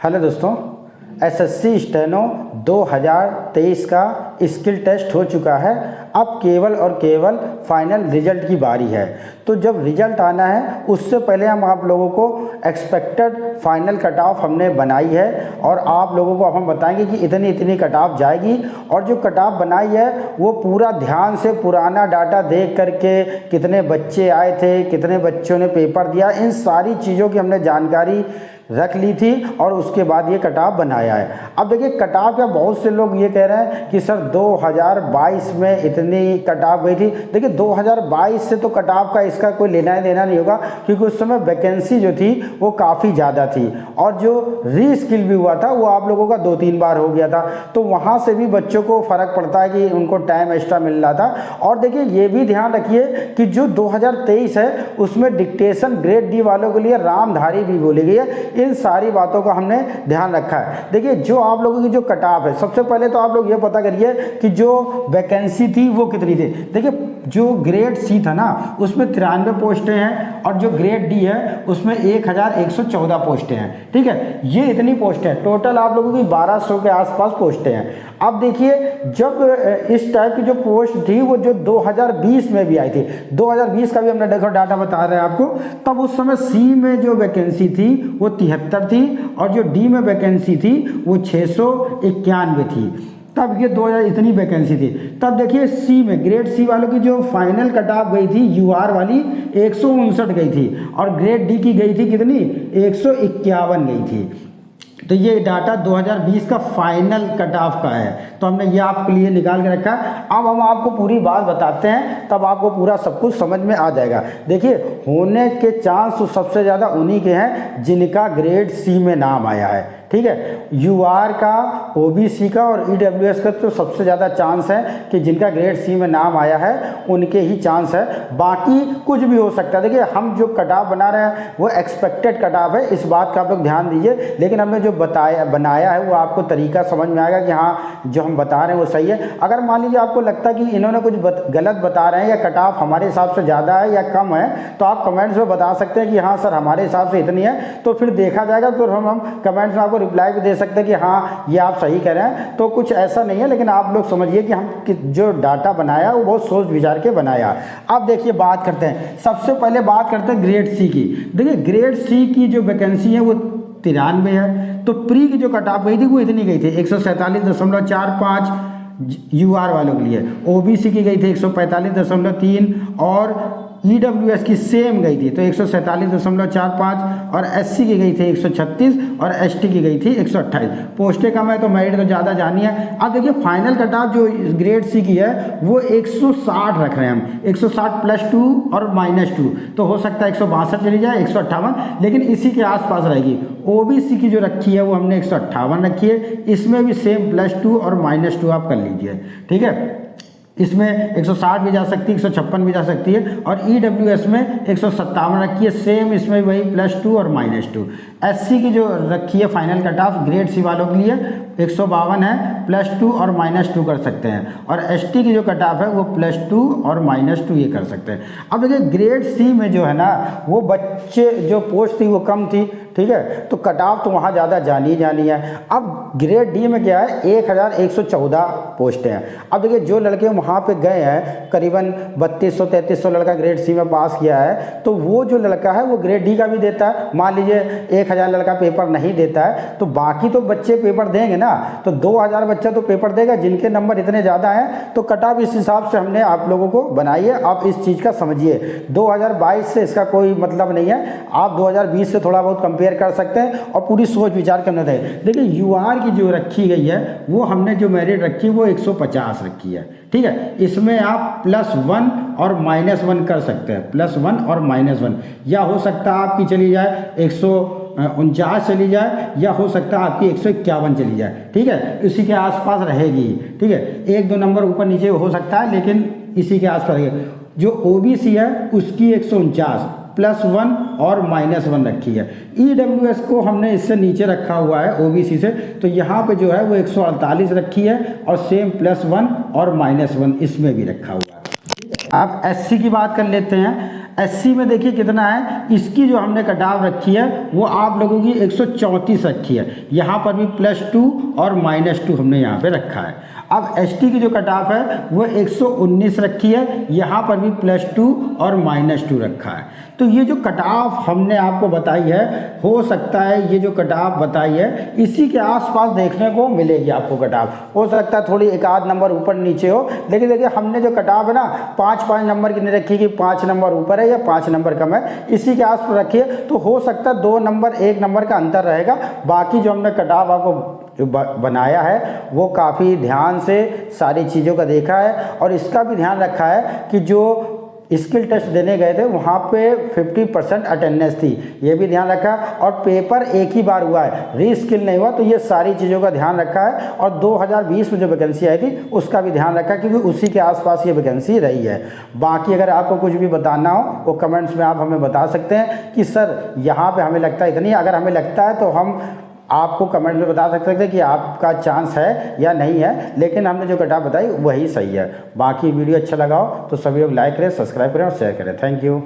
Hello दोस्तों, SSC steno 2023 का skill test हो चुका है। अब केवल और केवल फाइनल रिजल्ट की बारी है। तो जब रिजल्ट आना है उससे पहले हम आप लोगों को एक्सपेक्टेड फाइनल कट ऑफ हमने बनाई है और आप लोगों को अब हम बताएंगे कि इतनी इतनी कट ऑफ जाएगी। और जो कट ऑफ बनाई है वो पूरा ध्यान से पुराना डाटा देख करके कितने बच्चे आए थे, कितने बच्चों ने पेपर दिया, इन सारी चीज़ों की हमने जानकारी रख ली थी और उसके बाद ये कट ऑफ बनाया है। अब देखिए कट ऑफ का बहुत से लोग ये कह रहे हैं कि सर 2022 में इतनी कट ऑफ गई थी। देखिए 2022 से तो कट ऑफ का इसका कोई लेना देना नहीं होगा, क्योंकि उस समय वैकेंसी जो थी वो काफ़ी ज़्यादा थी और जो रीस्किल भी हुआ था वो आप लोगों का 2-3 बार हो गया था। तो वहाँ से भी बच्चों को फ़र्क पड़ता है कि उनको टाइम एक्स्ट्रा मिल रहा था। और देखिए ये भी ध्यान रखिए कि जो 2023 है उसमें डिक्टेशन ग्रेड डी वालों के लिए रामधारी भी बोली गई है। इन सारी बातों का हमने ध्यान रखा है। देखिए जो आप लोगों की जो कट ऑफ है, सबसे पहले तो आप लोग ये पता करिए कि जो वैकेंसी थी वो कितनी थी। देखिए जो ग्रेड सी था ना उसमें 93 पोस्टें हैं और जो ग्रेड डी है उसमें 1114 पोस्टें हैं। ठीक है, ये इतनी पोस्टें हैं। टोटल आप लोगों की 1200 के आसपास पोस्टें हैं। अब देखिए जब इस टाइप की जो पोस्ट थी वो जो 2020 में भी आई थथी, 2020 का भी हमने देखो डाटा बता रहे हैं आपको, तब उस समय सी में जो वैकेंसी थी वो 73 थी और जो डी में वैकेंसी थी वो 691 थी। तब ये 2000 इतनी वैकेंसी थी। तब देखिए सी में ग्रेड सी वालों की जो फाइनल कट ऑफ गई थी यूआर वाली 159 गई थी और ग्रेड डी की गई थी कितनी, 151 गई थी। तो ये डाटा 2020 का फाइनल कट ऑफ का है, तो हमने ये आपके लिए निकाल के रखा है। अब हम आपको पूरी बात बताते हैं, तब आपको पूरा सब कुछ समझ में आ जाएगा। देखिए होने के चांस तो सबसे ज़्यादा उन्हीं के हैं जिनका ग्रेड सी में नाम आया है। ठीक है, यूआर का, ओबीसी का और ईडब्ल्यूएस का तो सबसे ज़्यादा चांस है कि जिनका ग्रेड सी में नाम आया है उनके ही चांस है, बाकी कुछ भी हो सकता है। देखिए हम जो कट ऑफ बना रहे हैं वो एक्सपेक्टेड कट ऑफ है, इस बात का आप लोग ध्यान दीजिए। लेकिन हमने जो बनाया है वो आपको तरीका समझ में आएगा कि हाँ जो हम बता रहे हैं वो सही है। अगर मान लीजिए आपको लगता है कि इन्होंने कुछ गलत बता रहे हैं या कट ऑफ हमारे हिसाब से ज़्यादा है या कम है, तो आप कमेंट्स में बता सकते हैं कि हाँ सर हमारे हिसाब से इतनी है, तो फिर देखा जाएगा। तो हम कमेंट्स में आपको रिप्लाई भी दे सकते हैं कि हाँ ये आप सही कह रहे हैं। तो कुछ ऐसा नहीं है, लेकिन आप लोग समझिए कि हम जो डाटा बनाया वो बहुत सोच विचार के बनाया। अब देखिए बात करते हैं, सबसे पहले बात करते हैं ग्रेड सी की। देखिए ग्रेड सी की जो वैकेंसी है वो 93 है। तो प्री की जो कट ऑफ गई थी वो इतनी गई थी 147.45 यूआर वालों के लिए, ओबीसी की गई थी 145.3 और ईडब्ल्यूएस की सेम गई थी तो 147.45 और एससी की गई थी 136 और एसटी की गई थी 128। पोस्टें कम है तो मेरिट तो ज़्यादा जानी है। अब देखिए फाइनल कट ऑफ जो ग्रेड सी की है वो 160 रख रहे हैं हम, 160 +2 और -2, तो हो सकता है 162 चली जाए, 158, लेकिन इसी के आसपास रहेगी। ओबीसी की जो रखी है वो हमने 158 रखी है, इसमें भी सेम +2 और -2 आप कर लीजिए। ठीक है, इसमें 160 भी जा सकती है, 156 भी जा सकती है और ईडब्ल्यूएस में 157 रखी है, सेम इसमें वही +2 और -2। एससी की जो रखी है final cut off grade C वालों के लिए 152 है, +2 और -2 कर सकते हैं और एसटी की जो कट ऑफ है वो +2 और -2 ये कर सकते हैं। अब देखिए ग्रेड सी में जो है ना वो बच्चे जो पोस्ट थी वो कम थी। ठीक है, तो कट ऑफ तो वहाँ ज़्यादा जानी है। अब ग्रेड डी में क्या है, 1114 पोस्टें हैं। अब देखिए जो लड़के वहाँ पे गए हैं करीबन 3200-3300 लड़का ग्रेड सी में पास किया है, तो वो जो लड़का है वो ग्रेड डी का भी देता है। मान लीजिए 1000 लड़का पेपर नहीं देता है तो बाकी तो बच्चे पेपर देंगे ना, तो 2000 बच्चा तो पेपर देगा जिनके नंबर इतने ज़्यादा हैं। तो कट ऑफ इस हिसाब से हमने आप लोगों को बनाई है। आप इस चीज़ का समझिए, 2022 से इसका कोई मतलब नहीं है, आप 2020 से थोड़ा बहुत कंपेयर कर सकते हैं और पूरी सोच विचार करना है। देखिए यूआर की जो रखी गई है वो हमने जो मेरिट रखी है वो 150 रखी है। ठीक है, इसमें आप +1 और -1 कर सकते हैं, +1 और -1, या हो सकता है आपकी चली जाए 149 चली जाए, या हो सकता है आपकी 151 चली जाए। ठीक है, इसी के आसपास रहेगी। ठीक है, 1-2 नंबर ऊपर नीचे हो सकता है, लेकिन इसी के आसपास रहेगी। जो ओबीसी है उसकी 149 +1 और -1 रखी है। ईडब्ल्यूएस को हमने इससे नीचे रखा हुआ है ओबीसी से, तो यहाँ पे जो है वो 148 रखी है और सेम +1 और -1 इसमें भी रखा हुआ है। आप एससी की बात कर लेते हैं। SC में देखिए कितना है, इसकी जो हमने कट ऑफ रखी है वो आप लोगों की 134 रखी है। यहाँ पर भी +2 और -2 हमने यहाँ पे रखा है। अब ST की जो कट ऑफ है वो 119 रखी है, यहाँ पर भी +2 और -2 रखा है। तो ये जो कट ऑफ हमने आपको बताई है, हो सकता है ये जो कट ऑफ बताई है इसी के आसपास देखने को मिलेगी आपको कट ऑफ। हो सकता है थोड़ी एक आध नंबर ऊपर नीचे हो, लेकिन देखिए हमने जो कट ऑफ है ना 5-5 नंबर की नहीं रखी कि 5 नंबर ऊपर है या 5 नंबर कम है, इसी के आसपास रखिए। तो हो सकता है 2 नंबर 1 नंबर का अंतर रहेगा। बाकी जो हमने कट ऑफ आपको जो बनाया है वो काफ़ी ध्यान से सारी चीज़ों का देखा है, और इसका भी ध्यान रखा है कि जो स्किल टेस्ट देने गए थे वहाँ पे 50% अटेंडेंस थी, ये भी ध्यान रखा। और पेपर एक ही बार हुआ है, री स्किल नहीं हुआ, तो ये सारी चीज़ों का ध्यान रखा है। और 2020 में जो वैकेंसी आई थी उसका भी ध्यान रखा, क्योंकि उसी के आसपास ये वैकेंसी रही है। बाकी अगर आपको कुछ भी बताना हो वो कमेंट्स में आप हमें बता सकते हैं कि सर यहाँ पर हमें लगता है इतनी। अगर हमें लगता है तो हम आपको कमेंट में बता सकते हैं कि आपका चांस है या नहीं है, लेकिन हमने जो कट ऑफ बताई वही सही है। बाकी वीडियो अच्छा लगा हो तो सभी लोग लाइक करें, सब्सक्राइब करें और शेयर करें। Thank you.